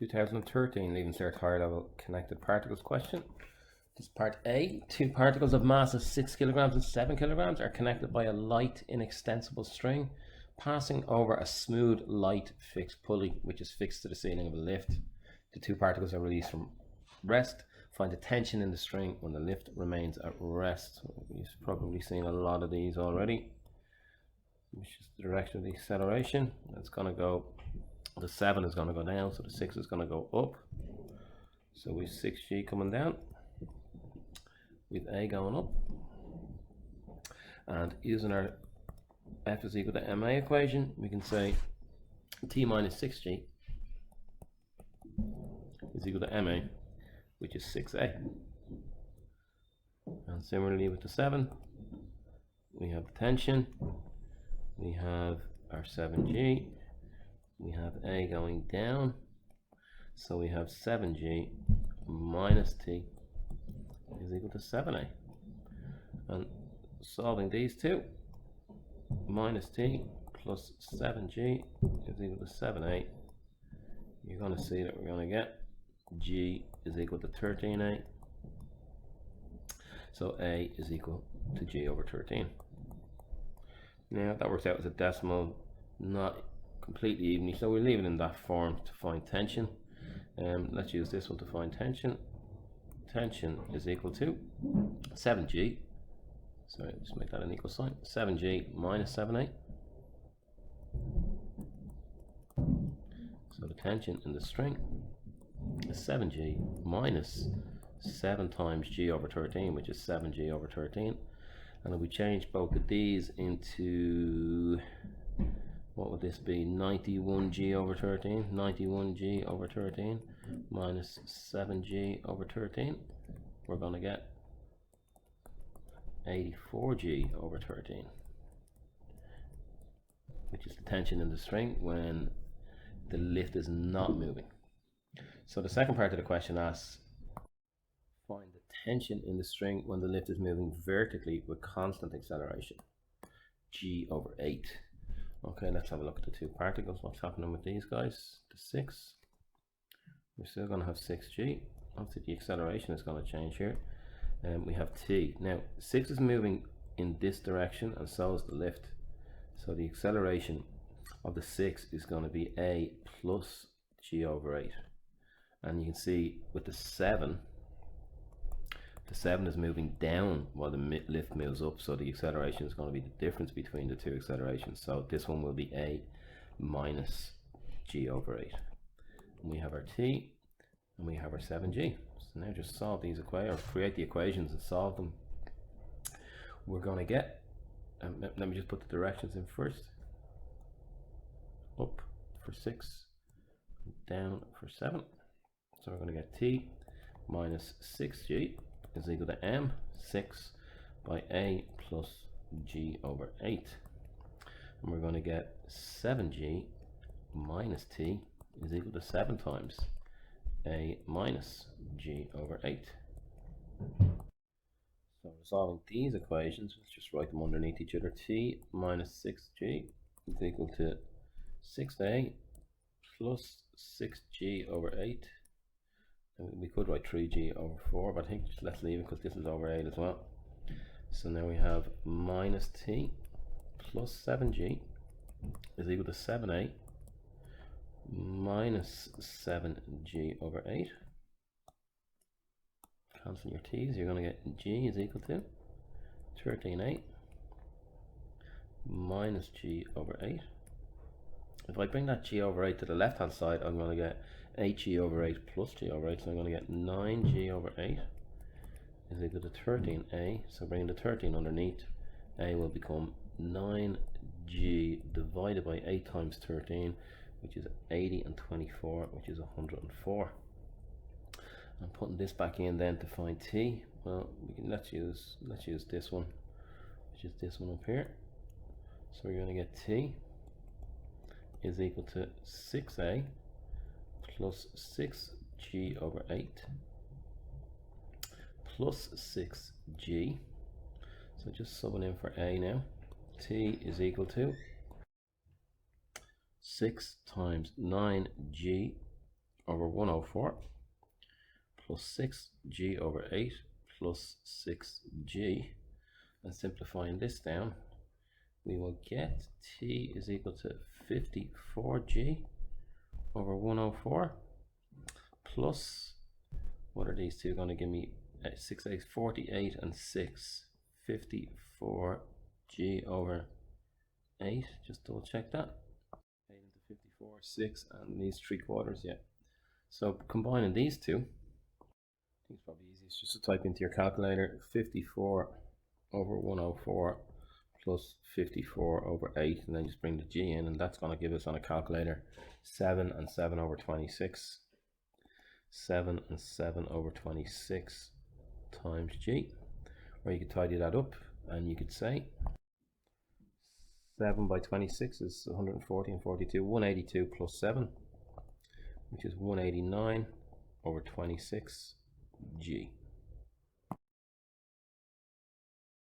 2013 Leaving Cert Higher Level Connected Particles question. This is part A. Two particles of mass of 6 kilograms and 7 kilograms are connected by a light, inextensible string passing over a smooth, light, fixed pulley which is fixed to the ceiling of a lift. The two particles are released from rest. Find the tension in the string when the lift remains at rest. You've probably seen a lot of these already. Which is the direction of the acceleration. It's going to go, the 7 is going to go down, so the 6 is going to go up. So we've 6g coming down, with a going up, and using our F is equal to ma equation, we can say t minus 6g is equal to ma, which is 6a. And similarly with the 7, we have the tension, we have our 7g, we have a going down, so we have 7g minus t is equal to 7a. And solving these two, minus t plus 7g is equal to 7a, you're going to see that we're going to get g is equal to 13a, so a is equal to g over 13. Now that works out as a decimal, not completely evenly, so we'll leave it in that form to find tension. Let's use this one to find tension. Tension is equal to 7g, sorry, just make that an equal sign, 7g minus 7a. So the tension in the string is 7g minus 7 times g over 13, which is 7g over 13. And if we change both of these into, what would this be, 91g over 13, 91g over 13 minus 7g over 13, we're going to get 84g over 13, which is the tension in the string when the lift is not moving. So the second part of the question asks, find the tension in the string when the lift is moving vertically with constant acceleration, g over 8. Okay, let's have a look at the two particles. What's happening with these guys? The 6, we're still going to have 6g. Obviously the acceleration is going to change here. And we have t. Now 6 is moving in this direction and so is the lift. So the acceleration of the 6 is going to be a plus g over 8. And you can see with the 7 is moving down while the lift moves up, so the acceleration is going to be the difference between the two accelerations. So this one will be a minus g over 8. And we have our t and we have our 7g. So now just solve these equations, or create the equations and solve them. We're going to get, let me just put the directions in first. Up for 6, down for 7. So we're going to get t minus 6g is equal to m, 6 by a plus g over 8. And we're going to get 7g minus t is equal to 7 times a minus g over 8. So resolving these equations, let's just write them underneath each other. T minus 6g is equal to 6a plus 6g over 8. And we could write 3g over 4, but I think just let's leave it because this is over 8 as well. So now we have minus t plus 7g is equal to 7a minus 7g over 8. Cancel your t's, you're going to get g is equal to 13a minus g over 8. If I bring that g over 8 to the left hand side, I'm going to get 8g over 8 plus g over 8, so I'm going to get 9g over 8 is equal to 13a. So bringing the 13 underneath, a will become 9g divided by 8 times 13, which is 80, and 24, which is 104. I'm putting this back in then to find t. Well, let's use this one, which is this one up here. So we're going to get t is equal to 6a plus 6g over 8 plus 6g. So just subbing in for a now. T is equal to 6 times 9g over 104 plus 6g over 8 plus 6g, and simplifying this down, we will get t is equal to 54g over 104 plus, what are these two going to give me? 6, 8, 48 and 6, 54g over 8, just double check that. 8 into 54, 6, and these 3/4, yeah. So combining these two, I think it's probably easiest just to type into your calculator 54 over 104 plus 54 over 8, and then just bring the g in, and that's going to give us on a calculator 7 and 7 over 26. 7 and 7 over 26 times g. Or you could tidy that up and you could say 7 by 26 is 140 and 42, 182 plus 7, which is 189 over 26 g.